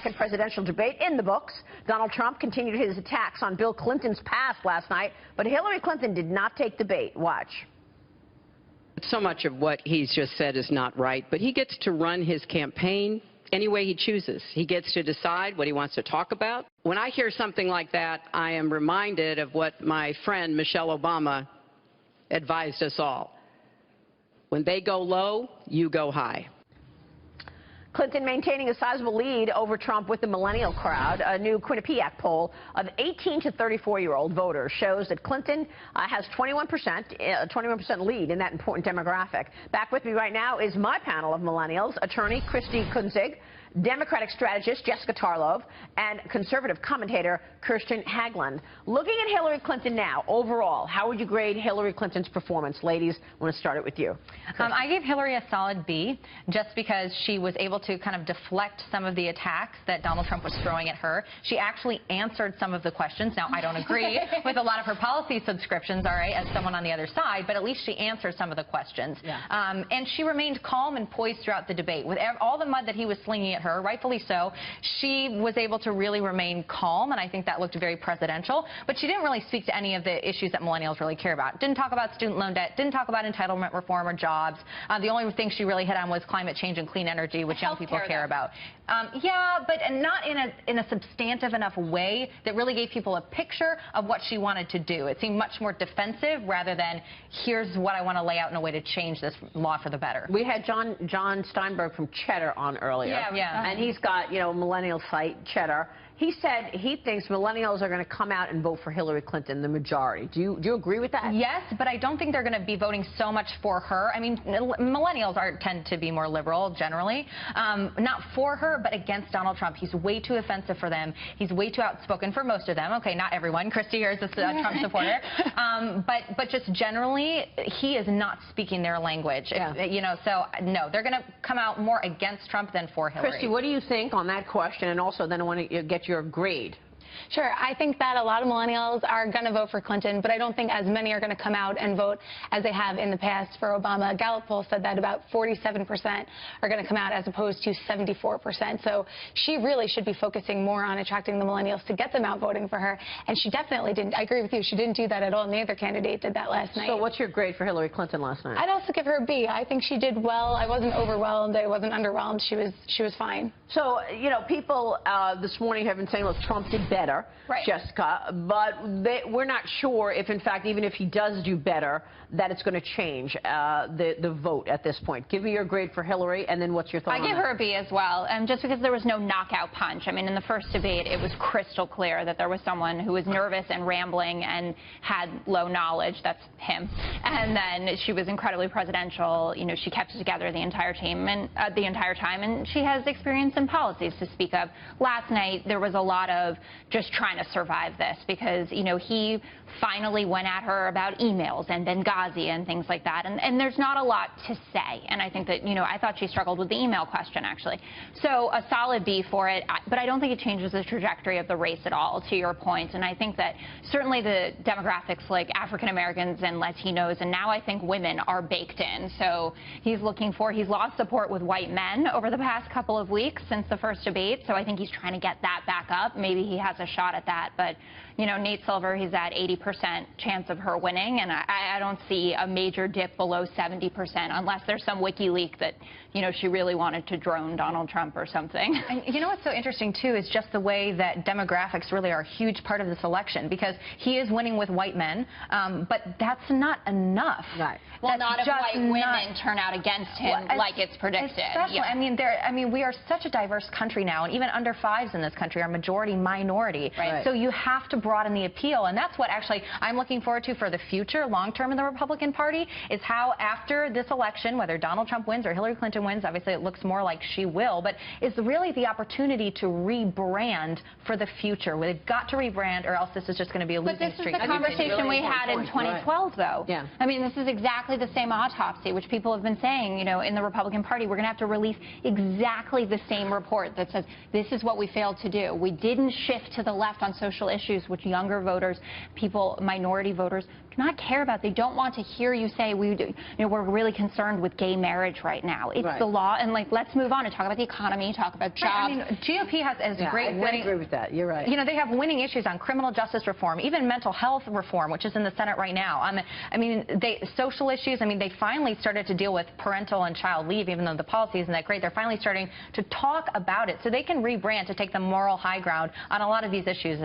second presidential debate in the books. Donald Trump continued his attacks on Bill Clinton's past last night, but Hillary Clinton did not take the bait. Watch. So much of what he's just said is not right, but he gets to run his campaign any way he chooses. He gets to decide what he wants to talk about. When I hear something like that, I am reminded of what my friend Michelle Obama advised us all. When they go low, you go high. Clinton maintaining a sizable lead over Trump with the millennial crowd. A new Quinnipiac poll of 18 to 34-year-old voters shows that Clinton has 21% lead in that important demographic. Back with me right now is my panel of millennials, attorney Christi Kunzig, Democratic strategist Jessica Tarlov, and conservative commentator Kirsten Haglund. Looking at Hillary Clinton now, overall, how would you grade Hillary Clinton's performance? Ladies, I want to start it with you. I gave Hillary a solid B, just because she was able to kind of deflect some of the attacks that Donald Trump was throwing at her. She actually answered some of the questions. Now, I don't agree with a lot of her policy subscriptions, all right, as someone on the other side, but at least she answered some of the questions. Yeah. And she remained calm and poised throughout the debate. With all the mud that he was slinging at her, rightfully so, she was able to really remain calm, and I think that looked very presidential. But she didn't really speak to any of the issues that millennials really care about. Didn't talk about student loan debt, didn't talk about entitlement reform or jobs. The only thing she really hit on was climate change and clean energy, which young people care about. Yeah, but not in a substantive enough way that really gave people a picture of what she wanted to do. It seemed much more defensive rather than here's what I want to lay out in a way to change this law for the better. We had John Steinberg from Cheddar on earlier. Yeah. And he's got, a millennial site, Cheddar. He said he thinks millennials are going to come out and vote for Hillary Clinton, the majority. Do you agree with that? Yes, but I don't think they're going to be voting so much for her. I mean, millennials tend to be more liberal generally. Not for her, but against Donald Trump. He's way too offensive for them. He's way too outspoken for most of them. Okay, not everyone. Christy here is a Trump supporter. But just generally, he is not speaking their language. Yeah. So no, they're going to come out more against Trump than for Hillary. Christy, what do you think on that question? And also, then I want to get your grade. Sure. I think that a lot of millennials are going to vote for Clinton, but I don't think as many are going to come out and vote as they have in the past for Obama. A Gallup poll said that about 47% are going to come out as opposed to 74%. So she really should be focusing more on attracting the millennials to get them out voting for her. And she definitely didn't. I agree with you. She didn't do that at all. Neither candidate did that last night. So what's your grade for Hillary Clinton last night? I'd also give her a B. I think she did well. I wasn't overwhelmed. I wasn't underwhelmed. She was fine. So, people this morning have been saying, look, Trump did better, right, Jessica, but we're not sure if, in fact, even if he does do better, that it's going to change the vote at this point. Give me your grade for Hillary, and then what's your thought on that? I give her a B as well, just because there was no knockout punch. I mean, in the first debate, it was crystal clear that there was someone who was nervous and rambling and had low knowledge. That's him. And then she was incredibly presidential. She kept it together the entire time, and she has experience in policies to speak of. Last night, there was a lot of just trying to survive this because, he finally went at her about emails and Benghazi and things like that. And there's not a lot to say. And I think that, I thought she struggled with the email question, actually. So a solid B for it. But I don't think it changes the trajectory of the race at all, to your point. And I think that certainly the demographics like African Americans and Latinos, and now I think women, are baked in. So he's lost support with white men over the past couple of weeks since the first debate. So I think he's trying to get that back up. Maybe he has a shot at that. But, Nate Silver, he's at 80% chance of her winning. And I don't see a major dip below 70% unless there's some WikiLeaks that, she really wanted to drone Donald Trump or something. And what's so interesting, too, is just the way that demographics really are a huge part of this election, because he is winning with white men, but that's not enough. Right. Well, not if white women turn out against him like it's predicted. Especially, yeah. We are such a diverse country now, and even under fives in this country are majority minority. Right. So you have to broaden the appeal, and that's what actually I'm looking forward to for the future, long-term in the Republican Party, is how after this election, whether Donald Trump wins or Hillary Clinton wins, obviously it looks more like she will, but is really the opportunity to rebrand for the future. They've got to rebrand, or else this is just going to be a losing streak. But this is the conversation we had in 2012, though. Yeah. I mean, this is exactly the same autopsy, which people have been saying, in the Republican Party. We're going to have to release exactly the same report that says this is what we failed to do. We didn't shift to the left on social issues, which younger voters, minority voters, not care about. They don't want to hear you say, we're really concerned with gay marriage right now. It's the law, and like, let's move on and talk about the economy, talk about jobs. I mean, GOP has great winning. I agree with that. You're right. You know, they have winning issues on criminal justice reform, even mental health reform, which is in the Senate right now. I mean, social issues. I mean, they finally started to deal with parental and child leave, even though the policy isn't that great. They're finally starting to talk about it, so they can rebrand to take the moral high ground on a lot of these issues.